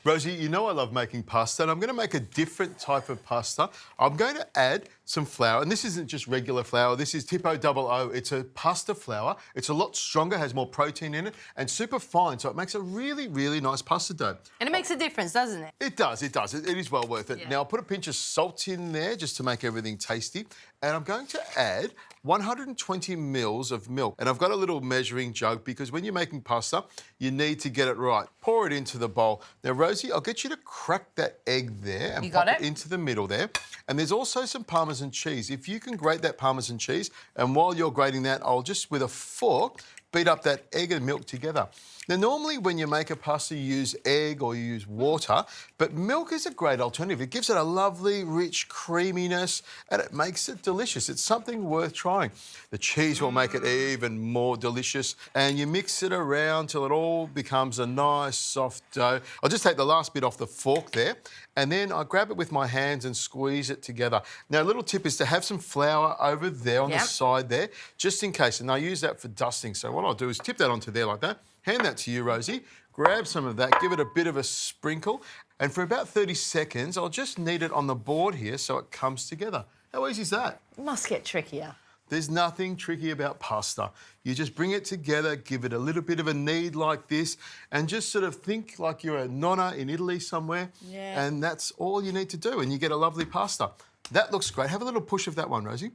Rosie, you know I love making pasta, and I'm going to make a different type of pasta. I'm going to add some flour, and this isn't just regular flour. This is tipo00. It's a pasta flour. It's a lot stronger, has more protein in it, and super fine, so it makes a really, really nice pasta dough. And it makes a difference, doesn't it? It does, it does. It is well worth it. Yeah. Now, I'll put a pinch of salt in there just to make everything tasty, and I'm going to add 120 mils of milk. And I've got a little measuring jug because when you're making pasta, you need to get it right. Pour it into the bowl. Now, Rosie, I'll get you to crack that egg there and pop it into the middle there. And there's also some Parmesan cheese. If you can grate that Parmesan cheese, and while you're grating that, I'll just, with a fork, beat up that egg and milk together. Now, normally when you make a pasta, you use egg or you use water, but milk is a great alternative. It gives it a lovely, rich creaminess, and it makes it delicious. It's something worth trying. The cheese will make it even more delicious, and you mix it around till it all becomes a nice, soft dough. I'll just take the last bit off the fork there, and then I grab it with my hands and squeeze it together. Now, a little tip is to have some flour over there on the side there, just in case, and I use that for dusting. So what I'll do is tip that onto there like that. Hand that to you, Rosie. Grab some of that, give it a bit of a sprinkle, and for about 30 seconds, I'll just knead it on the board here so it comes together. How easy is that? It must get trickier. There's nothing tricky about pasta. You just bring it together, give it a little bit of a knead like this, and just sort of think like you're a nonna in Italy somewhere, and that's all you need to do, and you get a lovely pasta. That looks great. Have a little push of that one, Rosie.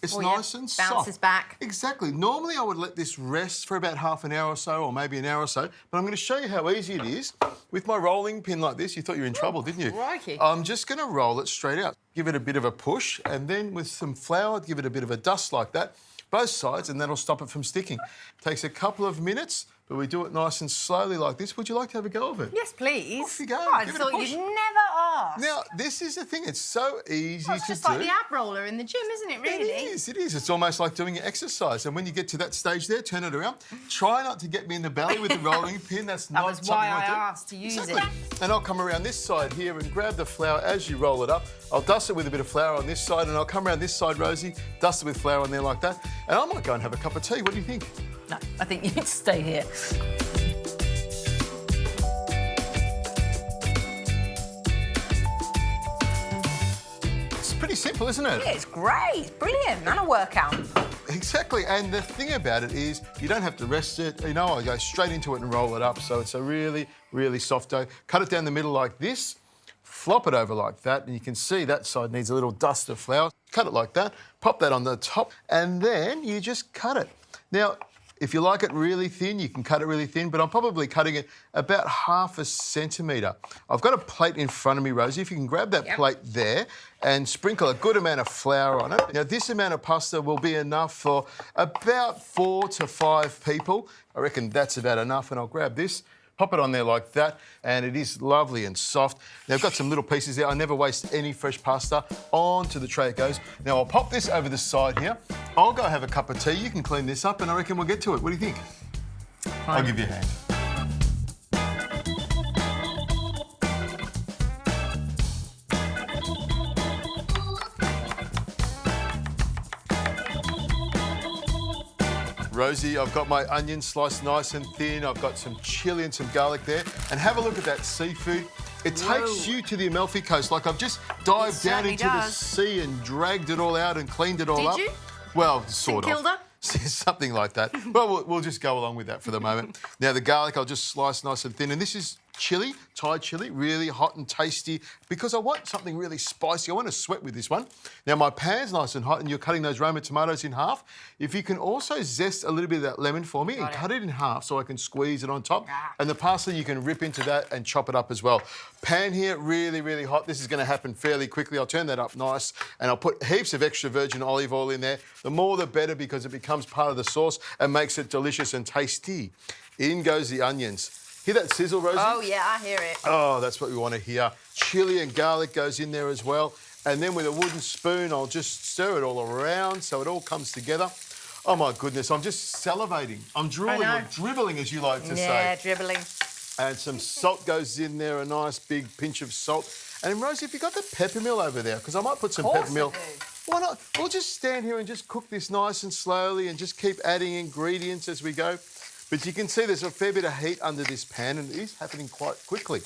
It's nice and soft. Bounces back. Exactly. Normally I would let this rest for about half an hour or so, or maybe an hour or so, but I'm going to show you how easy it is. With my rolling pin like this, you thought you were in trouble, didn't you? Crikey. I'm just going to roll it straight out. Give it a bit of a push, and then with some flour, give it a bit of a dust like that, both sides, and that'll stop it from sticking. Takes a couple of minutes, but we do it nice and slowly like this. Would you like to have a go of it? Yes, please. Off you go. Oh, I Give it a thought push. you'd never ask. Now, this is the thing. It's so easy to do. It's just like the ab roller in the gym, isn't it, really? It is, it is. It's almost like doing an exercise. And when you get to that stage there, turn it around. Try not to get me in the belly with the rolling pin. That's not something I do. That was why I asked to use it. And I'll come around this side here and grab the flour as you roll it up. I'll dust it with a bit of flour on this side, and I'll come around this side, Rosie, dust it with flour on there like that. And I might go and have a cup of tea. What do you think? No, I think you need to stay here. Pretty simple, isn't it? Yeah, it's great. Brilliant. And a workout. Exactly. And the thing about it is you don't have to rest it. You know, I go straight into it and roll it up. So it's a really, really soft dough. Cut it down the middle like this. Flop it over like that. And you can see that side needs a little dust of flour. Cut it like that. Pop that on the top. And then you just cut it. Now, if you like it really thin, you can cut it really thin, but I'm probably cutting it about 1/2 centimetre. I've got a plate in front of me, Rosie. If you can grab that plate there and sprinkle a good amount of flour on it. Now, this amount of pasta will be enough for about 4 to 5 people. I reckon that's about enough, and I'll grab this. Pop it on there like that, and it is lovely and soft. Now, I've got some little pieces there. I never waste any fresh pasta. Onto the tray it goes. Now, I'll pop this over the side here. I'll go have a cup of tea. You can clean this up, and I reckon we'll get to it. What do you think? I'll give you a hand. Rosie, I've got my onions sliced nice and thin. I've got some chilli and some garlic there. And have a look at that seafood. It takes you to the Amalfi coast. Like I've just dived down into the sea and dragged it all out and cleaned it all up. Did you? Well, sort of. Kilda? Something like that. Well, we'll just go along with that for the moment. Now, the garlic I'll just slice nice and thin. And this is chilli, Thai chilli, really hot and tasty because I want something really spicy. I want to sweat with this one. Now, my pan's nice and hot and you're cutting those Roma tomatoes in half. If you can also zest a little bit of that lemon for me and cut it in half so I can squeeze it on top. And the parsley, you can rip into that and chop it up as well. Pan here, really, really hot. This is going to happen fairly quickly. I'll turn that up nice and I'll put heaps of extra virgin olive oil in there. The more the better because it becomes part of the sauce and makes it delicious and tasty. In goes the onions. Hear that sizzle, Rosie? Oh, yeah, I hear it. Oh, that's what we want to hear. Chilli and garlic goes in there as well. And then with a wooden spoon, I'll just stir it all around so it all comes together. Oh, my goodness, I'm just salivating. I'm drooling or dribbling, as you like to say. Yeah, dribbling. And some salt goes in there, a nice big pinch of salt. And, Rosie, have you got the peppermill over there? Because I might put some peppermill. Why not? We'll just stand here and just cook this nice and slowly and just keep adding ingredients as we go. But you can see there's a fair bit of heat under this pan, and it is happening quite quickly.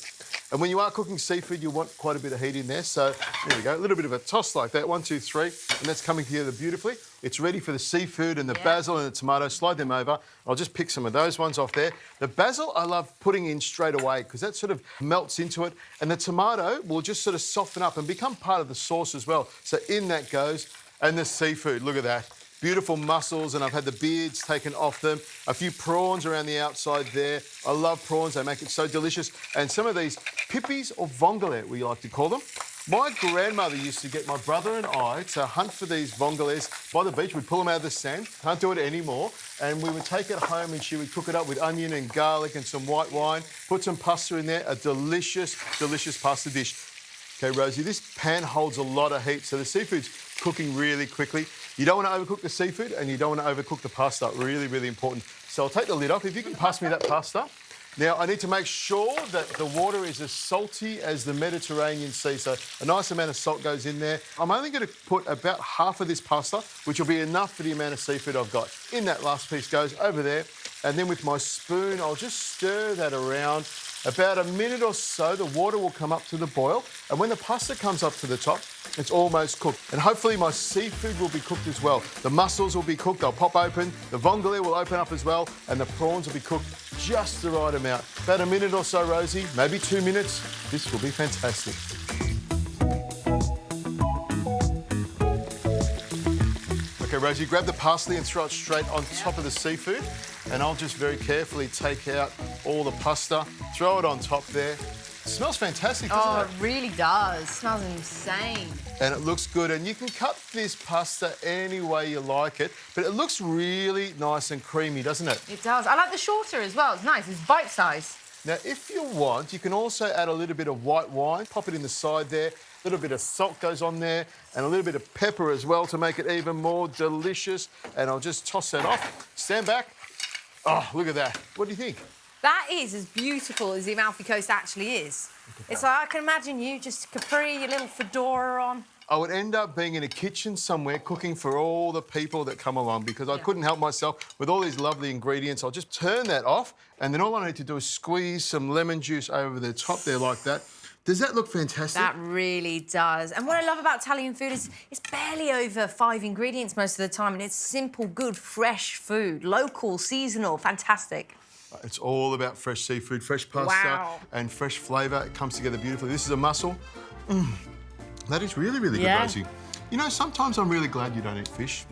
And when you are cooking seafood, you want quite a bit of heat in there. So there we go, a little bit of a toss like that, 1, 2, 3, and that's coming together beautifully. It's ready for the seafood and the basil and the tomato. Slide them over. I'll just pick some of those ones off there. The basil I love putting in straight away because that sort of melts into it, and the tomato will just sort of soften up and become part of the sauce as well. So in that goes, and the seafood, look at that. Beautiful mussels, and I've had the beards taken off them. A few prawns around the outside there. I love prawns, they make it so delicious. And some of these pippies or vongole, we like to call them. My grandmother used to get my brother and I to hunt for these vongoles by the beach. We'd pull them out of the sand, can't do it anymore, and we would take it home and she would cook it up with onion and garlic and some white wine, put some pasta in there, a delicious, delicious pasta dish. Okay, Rosie, this pan holds a lot of heat, so the seafood's cooking really quickly. You don't want to overcook the seafood and you don't want to overcook the pasta. Really, really important. So I'll take the lid off. If you can pass me that pasta. Now, I need to make sure that the water is as salty as the Mediterranean Sea, so a nice amount of salt goes in there. I'm only going to put about half of this pasta, which will be enough for the amount of seafood I've got. In that last piece goes over there, and then with my spoon, I'll just stir that around. About a minute or so, the water will come up to the boil, and when the pasta comes up to the top, it's almost cooked. And hopefully my seafood will be cooked as well. The mussels will be cooked, they'll pop open, the vongole will open up as well, and the prawns will be cooked just the right amount. About a minute or so, Rosie, maybe 2 minutes. This will be fantastic. Okay, Rosie, grab the parsley and throw it straight on top of the seafood. And I'll just very carefully take out all the pasta, throw it on top there. It smells fantastic, doesn't it? Oh, it really does. It smells insane. And it looks good. And you can cut this pasta any way you like it, but it looks really nice and creamy, doesn't it? It does. I like the shorter as well. It's nice. It's bite-sized. Now, if you want, you can also add a little bit of white wine, pop it in the side there. A little bit of salt goes on there, and a little bit of pepper as well to make it even more delicious. And I'll just toss that off. Stand back. Oh, look at that. What do you think? That is as beautiful as the Amalfi Coast actually is. It's like, I can imagine you just capri, your little fedora on. I would end up being in a kitchen somewhere cooking for all the people that come along because I couldn't help myself with all these lovely ingredients. I'll just turn that off, and then all I need to do is squeeze some lemon juice over the top there like that. Does that look fantastic? That really does. And what I love about Italian food is it's barely over 5 ingredients most of the time, and it's simple, good, fresh food, local, seasonal, fantastic. It's all about fresh seafood, fresh pasta and fresh flavour. It comes together beautifully. This is a mussel. That is really, really good, Rosie. You know, sometimes I'm really glad you don't eat fish.